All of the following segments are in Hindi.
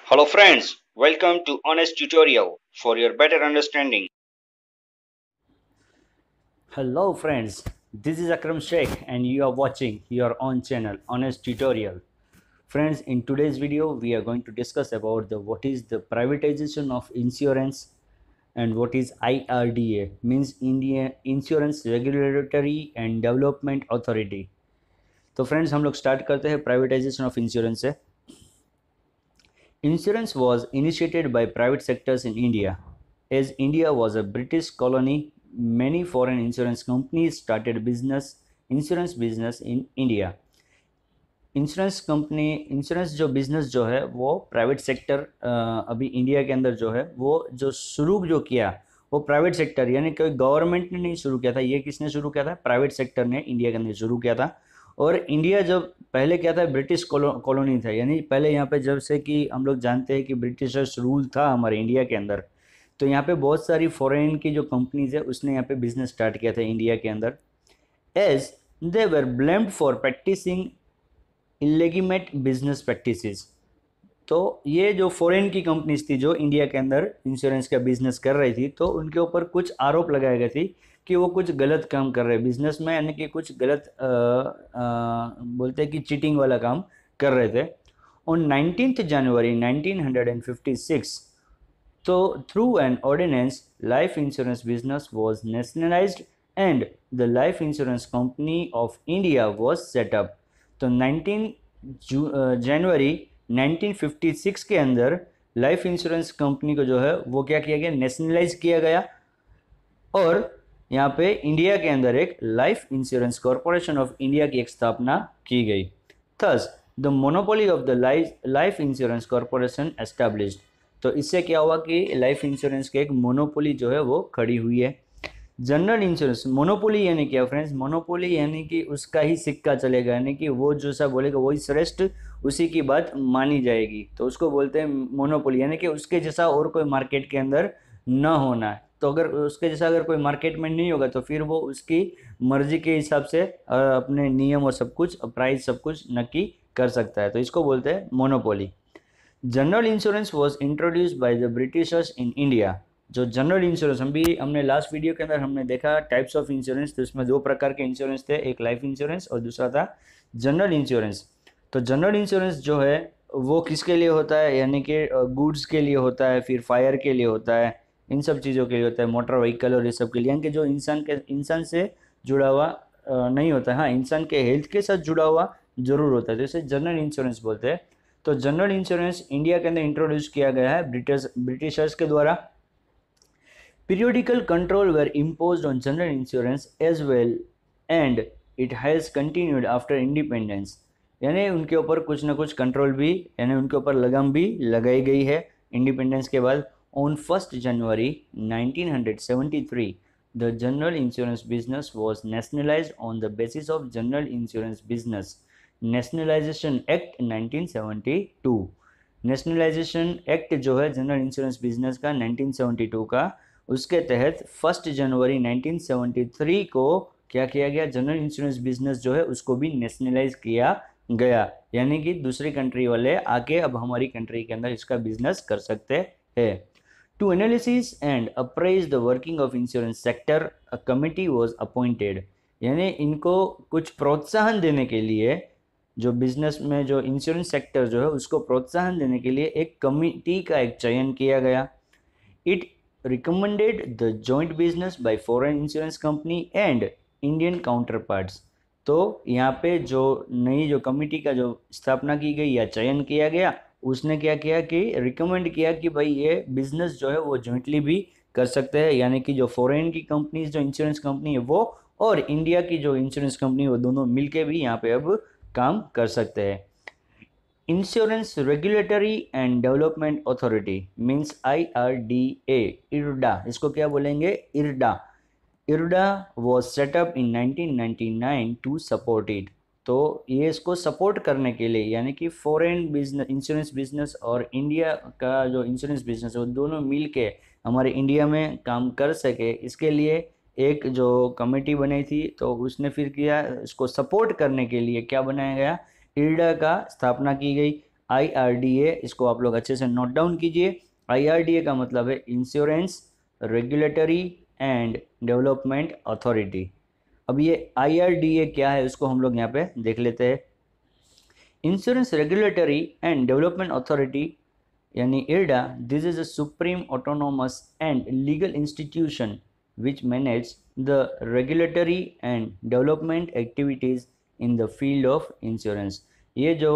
Hello friends, welcome to Honest Tutorial for your better understanding. Hello friends, this is Akram Sheikh and you are watching your own channel Honest Tutorial. Friends, in today's video we are going to discuss about what is the privatization of insurance and what is IRDA, means Indian Insurance Regulatory and Development Authority. तो फ्रेंड्स हम लोग स्टार्ट करते हैं प्राइवेटाइजेशन ऑफ इंश्योरेंस से. Insurance was initiated by private sectors in India. As India was a British colony, many foreign insurance companies started insurance business in India. Insurance जो बिजनेस जो है वो प्राइवेट सेक्टर अभी इंडिया के अंदर जो है वो जो शुरू जो किया वो प्राइवेट सेक्टर यानी कोई गवर्नमेंट ने नहीं शुरू किया था. ये किसने शुरू किया था? प्राइवेट सेक्टर ने इंडिया के अंदर शुरू किया था. और इंडिया जब पहले क्या था, ब्रिटिश कॉलोनी था, यानी पहले यहाँ पे जब से कि हम लोग जानते हैं कि ब्रिटिशर्स रूल था हमारे इंडिया के अंदर, तो यहाँ पे बहुत सारी फॉरेन की जो कंपनीज है उसने यहाँ पे बिजनेस स्टार्ट किया था इंडिया के अंदर. As they were blamed for practising illegitimate business practices. तो ये जो फॉरेन की कंपनीज थी जो इंडिया के अंदर इंश्योरेंस का बिजनेस कर रही थी, तो उनके ऊपर कुछ आरोप लगाए गए थे कि वो कुछ गलत काम कर रहे हैं बिजनेस में, यानी कि कुछ गलत बोलते हैं कि चीटिंग वाला काम कर रहे थे. On 19th January 1956, so through an ordinance, life insurance business was nationalized and the life insurance company of India was set up. तो 19 जनवरी 1956 के अंदर लाइफ इंश्योरेंस कंपनी को जो है वो क्या किया गया, नेशनलाइज किया गया. और यहाँ पे इंडिया के अंदर एक life insurance corporation of India की एक स्थापना की गई. Thus the monopoly of the life insurance corporation established. तो इससे क्या हुआ कि लाइफ इंश्योरेंस की एक मोनोपोली जो है वो खड़ी हुई है. जनरल इंश्योरेंस मोनोपोली यानी क्या फ्रेंड्स? मोनोपोली यानी कि उसका ही सिक्का चलेगा, यानी कि वो जो सा बोलेगा वही श्रेष्ठ, उसी की बात मानी जाएगी, तो उसको बोलते हैं मोनोपोली. यानी कि उसके जैसा और कोई मार्केट के अंदर न होना है. तो अगर उसके जैसा अगर कोई मार्केट में नहीं होगा तो फिर वो उसकी मर्जी के हिसाब से अपने नियम और सब कुछ, प्राइस सब कुछ नक्की कर सकता है, तो इसको बोलते हैं monopoly. General insurance was introduced by the Britishers in India. जो जनरल इंश्योरेंस हमने लास्ट वीडियो के अंदर हमने देखा टाइप्स ऑफ इंश्योरेंस, तो इसमें दो प्रकार के इंश्योरेंस थे, एक लाइफ इंश्योरेंस और दूसरा था जनरल इंश्योरेंस. तो जनरल इंश्योरेंस जो है वो किसके लिए होता है, यानी कि गुड्स के लिए होता है, फिर फायर के लिए होता है, इन सब चीज़ों के लिए होता है, मोटर व्हीकल और ये सब के लिए, यानी कि जो इंसान से जुड़ा हुआ नहीं होता है. हाँ, इंसान के हेल्थ के साथ जुड़ा हुआ जरूर होता है, तो इसे जनरल इंश्योरेंस बोलते हैं. तो जनरल इंश्योरेंस इंडिया के अंदर इंट्रोड्यूस किया गया है ब्रिटिशर्स के द्वारा. Periodical control were imposed on general insurance as well and it has continued after independence. यानी उनके ऊपर कुछ ना कुछ कंट्रोल भी, यानी उनके ऊपर लगाम भी लगाई गई है इंडिपेंडेंस के बाद. On 1st January 1973, the general insurance business was nationalized on the basis of General Insurance Business Nationalisation Act 1972. Nationalisation act जो है जनरल इंश्योरेंस बिजनेस का 1972 का, उसके तहत 1 जनवरी 1973 को क्या किया गया, जनरल इंश्योरेंस बिजनेस जो है उसको भी नेशनलाइज किया गया, यानी कि दूसरी कंट्री वाले आके अब हमारी कंट्री के अंदर इसका बिजनेस कर सकते हैं. To analysis and appraise the working of insurance sector a committee was appointed. यानी इनको कुछ प्रोत्साहन देने के लिए, जो बिजनेस में जो इंश्योरेंस सेक्टर जो है उसको प्रोत्साहन देने के लिए एक कमिटी का एक चयन किया गया. It recommended the joint business by foreign insurance company and Indian counterparts. तो यहाँ पे जो नई जो कमिटी का जो स्थापना की गई या चयन किया गया, उसने क्या किया कि रिकमेंड किया कि भाई ये बिजनेस जो है वो जॉइंटली भी कर सकते हैं, यानी कि जो फॉरेन की कंपनीज जो इंश्योरेंस कंपनी है वो और इंडिया की जो इंश्योरेंस कंपनी वो दोनों मिलके भी यहाँ पे अब काम कर सकते हैं. Insurance regulatory and development authority means IRDA, IRDA, इसको क्या बोलेंगे, IRDA. IRDA was set up in 1999 to support it. तो ये इसको सपोर्ट करने के लिए, यानी कि फॉरेन बिजनेस इंश्योरेंस बिजनेस और इंडिया का जो इंश्योरेंस बिजनेस है वो दोनों मिल के हमारे इंडिया में काम कर सके, इसके लिए एक जो कमेटी बनी थी, तो उसने फिर किया इसको सपोर्ट करने के लिए क्या बनाया गया, IRDA का स्थापना की गई. IRDA, इसको आप लोग अच्छे से नोट डाउन कीजिए। IRDA का मतलब है insurance regulatory and development authority. अब ये IRDA क्या है उसको हम लोग यहाँ पे देख लेते हैं। Insurance regulatory and development authority यानी IRDA, this is a supreme autonomous and legal institution which manage the regulatory and development activities in the field of insurance। ये जो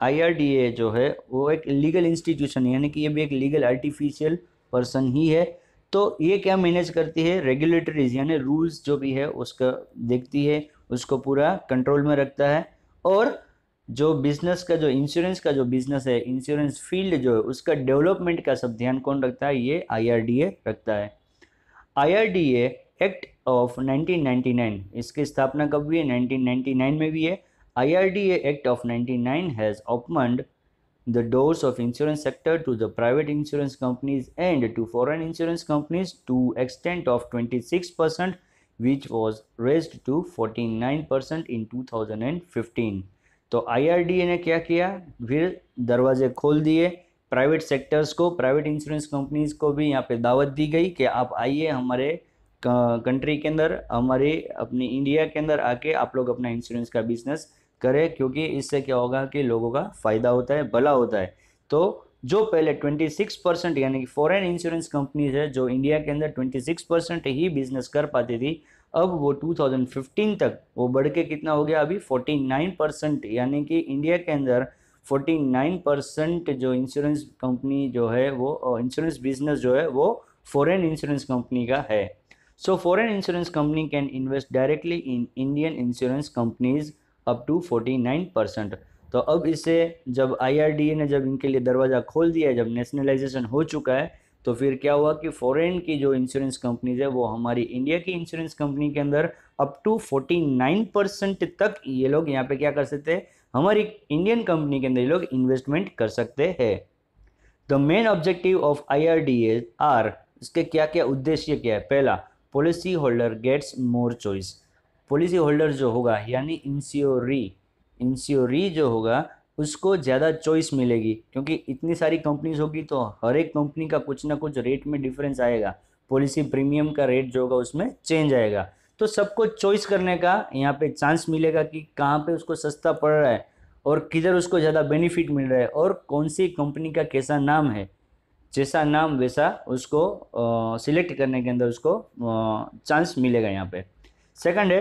IRDA जो है वो एक लीगल इंस्टीट्यूशन यानी कि ये भी एक लीगल आर्टिफिशियल पर्सन ही है। तो ये क्या मैनेज करती है, रेगुलेटरीज यानी रूल्स जो भी है उसका देखती है, उसको पूरा कंट्रोल में रखता है। और जो बिजनेस का जो इंश्योरेंस का जो बिजनेस है, इंश्योरेंस फील्ड जो है उसका डेवलपमेंट का सब ध्यान कौन रखता है, ये IRDA रखता है। IRDA एक्ट ऑफ 1999, इसकी स्थापना कब हुई है, 1999 में भी है। IRDA act of 99 has opened the doors of insurance sector to the private insurance companies and to foreign insurance companies to extent of 26%, which was raised to 49% in 2015। तो IRDA ने क्या किया, फिर दरवाजे खोल दिए प्राइवेट सेक्टर्स को, प्राइवेट इंश्योरेंस कंपनीज को भी यहाँ पे दावत दी गई कि आप आइए हमारे कंट्री के अंदर, हमारे अपनी इंडिया के अंदर आके आप लोग अपना इंश्योरेंस का बिजनेस करें, क्योंकि इससे क्या होगा कि लोगों का फ़ायदा होता है, भला होता है। तो जो पहले 26% यानी कि फॉरेन इंश्योरेंस कंपनीज है जो इंडिया के अंदर 26% ही बिजनेस कर पाती थी, अब वो 2015 तक वो बढ़ के कितना हो गया, अभी 49%, यानी कि इंडिया के अंदर 49% जो इंश्योरेंस कंपनी जो है वो इंश्योरेंस बिजनेस जो है वो फॉरेन इंश्योरेंस कंपनी का है। So foreign insurance company can invest directly in Indian insurance companies up to 49%। तो अब इससे जब IRDA ने जब इनके लिए दरवाज़ा खोल दिया है, जब नेशनलाइजेशन हो चुका है, तो फिर क्या हुआ कि फॉरेन की जो इंश्योरेंस कंपनीज है वो हमारी इंडिया की इंश्योरेंस कंपनी के अंदर अप टू 49% तक ये लोग यहाँ पे क्या कर सकते हैं, हमारी इंडियन कंपनी के अंदर ये लोग इन्वेस्टमेंट कर सकते हैं। The main objective of IRDA are, इसके क्या क्या उद्देश्य क्या है। पहला, policy holder gets more choice. Policy holder जो होगा यानी इंश्योरी जो होगा उसको ज़्यादा चॉइस मिलेगी, क्योंकि इतनी सारी कंपनीज होगी तो हर एक कंपनी का कुछ ना कुछ रेट में डिफरेंस आएगा, पॉलिसी प्रीमियम का रेट जो होगा उसमें चेंज आएगा। तो सबको चॉइस करने का यहाँ पे चांस मिलेगा कि कहाँ पे उसको सस्ता पड़ रहा है और किधर उसको ज़्यादा बेनिफिट मिल रहा है और कौन सी कंपनी का कैसा नाम है, जैसा नाम वैसा उसको सिलेक्ट करने के अंदर उसको चांस मिलेगा यहाँ पे। सेकंड है,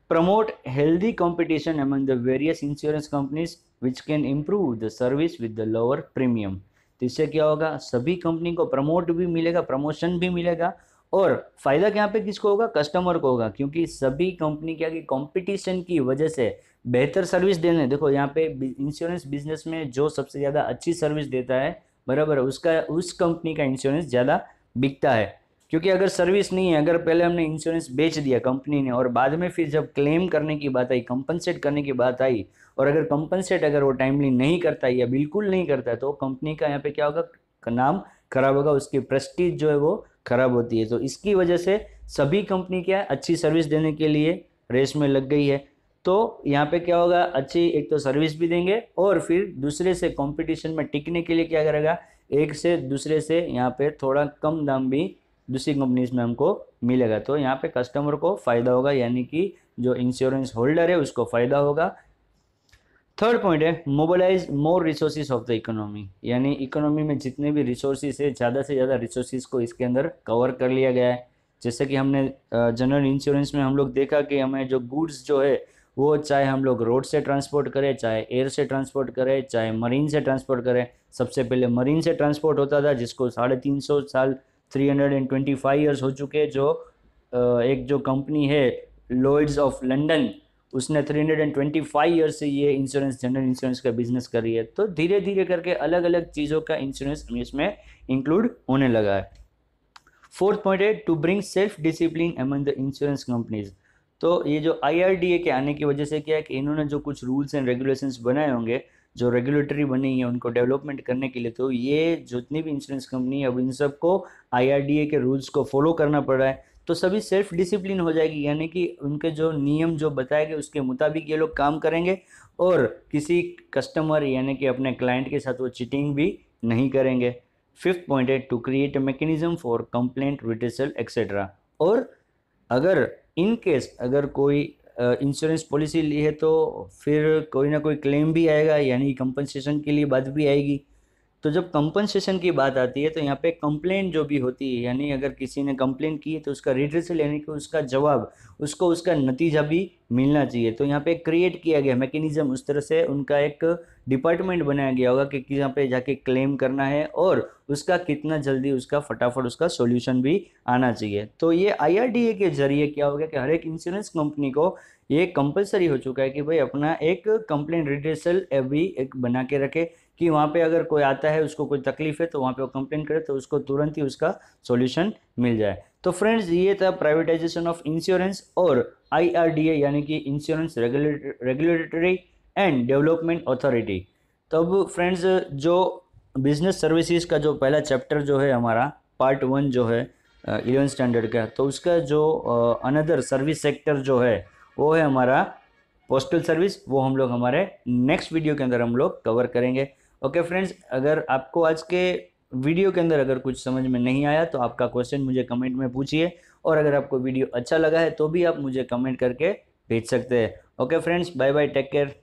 promote healthy competition among the various insurance companies which can improve the service with the lower premium. तो इससे क्या होगा, सभी कंपनी को प्रमोट भी मिलेगा, प्रमोशन भी मिलेगा, और फायदा यहाँ पे किसको होगा, कस्टमर को होगा, क्योंकि सभी कंपनी क्या कि कंपटीशन की वजह से बेहतर सर्विस देने। देखो यहाँ पे इंश्योरेंस बिजनेस में जो सबसे ज़्यादा अच्छी सर्विस देता है, बराबर, उसका उस कंपनी का इंश्योरेंस ज़्यादा बिकता है। क्योंकि अगर सर्विस नहीं है, अगर पहले हमने इंश्योरेंस बेच दिया कंपनी ने और बाद में फिर जब क्लेम करने की बात आई, कंपनसेट करने की बात आई, और अगर कंपनसेट अगर वो टाइमली नहीं करता है या बिल्कुल नहीं करता है, तो कंपनी का यहाँ पे क्या होगा, नाम खराब होगा, उसकी प्रेस्टीज जो है वो खराब होती है। तो इसकी वजह से सभी कंपनी क्या है, अच्छी सर्विस देने के लिए रेस में लग गई है। तो यहाँ पे क्या होगा, अच्छी एक तो सर्विस भी देंगे और फिर दूसरे से कंपटीशन में टिकने के लिए क्या करेगा, एक से दूसरे से यहाँ पे थोड़ा कम दाम भी दूसरी कंपनीज में हमको मिलेगा। तो यहाँ पे कस्टमर को फ़ायदा होगा, यानी कि जो इंश्योरेंस होल्डर है उसको फ़ायदा होगा। थर्ड पॉइंट है, mobilise more resources of the economy, यानी इकोनॉमी में जितने भी रिसोर्सेज है ज़्यादा से ज़्यादा रिसोर्सेज को इसके अंदर कवर कर लिया गया है। जैसे कि हमने जनरल इंश्योरेंस में हम लोग देखा कि हमें जो गुड्स जो है वो चाहे हम लोग रोड से ट्रांसपोर्ट करें, चाहे एयर से ट्रांसपोर्ट करें, चाहे मरीन से ट्रांसपोर्ट करें। सबसे पहले मरीन से ट्रांसपोर्ट होता था, जिसको 350 साल 325 ईयर्स हो चुके, जो एक जो कंपनी है लॉयड्स ऑफ लंदन, उसने 325 ईयर्स से ये इंश्योरेंस, जनरल इंश्योरेंस का बिजनेस कर रही है। तो धीरे धीरे करके अलग अलग चीज़ों का इंश्योरेंस इसमें इंक्लूड होने लगा है। फोर्थ पॉइंट है, to bring self discipline among the insurance companies. तो ये जो IRDA के आने की वजह से क्या है कि इन्होंने जो कुछ रूल्स एंड रेगुलेशंस बनाए होंगे, जो रेगुलेटरी बनी है उनको डेवलपमेंट करने के लिए, तो ये जितनी भी इंश्योरेंस कंपनी है अब इन सबको IRDA के रूल्स को फॉलो करना पड़ रहा है। तो सभी सेल्फ डिसिप्लिन हो जाएगी, यानी कि उनके जो नियम जो बताए गए उसके मुताबिक ये लोग काम करेंगे और किसी कस्टमर यानी कि अपने क्लाइंट के साथ वो चीटिंग भी नहीं करेंगे। फिफ्थ पॉइंट है to create a mechanism for complaint redressal etcetera. और अगर इन केस अगर कोई इंश्योरेंस पॉलिसी ली है तो फिर कोई ना कोई क्लेम भी आएगा, यानी कंपनसेशन के लिए बात भी आएगी। तो जब कंपनसेशन की बात आती है तो यहाँ पे कंप्लेंट जो भी होती है, यानी अगर किसी ने कंप्लेंट की है तो उसका रिड्रेसल यानी कि उसका जवाब, उसको उसका नतीजा भी मिलना चाहिए। तो यहाँ पे क्रिएट किया गया मैकेनिज्म, उस तरह से उनका एक डिपार्टमेंट बनाया गया होगा कि यहाँ पे जाके क्लेम करना है और उसका कितना जल्दी उसका फटाफट उसका सॉल्यूशन भी आना चाहिए। तो ये IRDA के जरिए क्या हो गया कि हर एक इंश्योरेंस कंपनी को ये कंपलसरी हो चुका है कि भाई अपना एक कंप्लेंट रिड्रेसल भी एक बना के रखे, कि वहाँ पे अगर कोई आता है उसको कोई तकलीफ है तो वहाँ पे वो कंप्लेन करे तो उसको तुरंत ही उसका सॉल्यूशन मिल जाए। तो फ्रेंड्स ये था प्राइवेटाइजेशन ऑफ इंश्योरेंस और IRDA यानी कि insurance regulatory and development authority. तो अब फ्रेंड्स जो बिजनेस सर्विसेज का जो पहला चैप्टर जो है हमारा पार्ट 1 जो है 11 स्टैंडर्ड का, तो उसका जो अनदर सर्विस सेक्टर जो है वो है हमारा पोस्टल सर्विस। वो हम लोग हमारे नेक्स्ट वीडियो के अंदर हम लोग कवर करेंगे। ओके फ्रेंड्स, अगर आपको आज के वीडियो के अंदर अगर कुछ समझ में नहीं आया तो आपका क्वेश्चन मुझे कमेंट में पूछिए, और अगर आपको वीडियो अच्छा लगा है तो भी आप मुझे कमेंट करके भेज सकते हैं। Okay friends, bye bye, take care.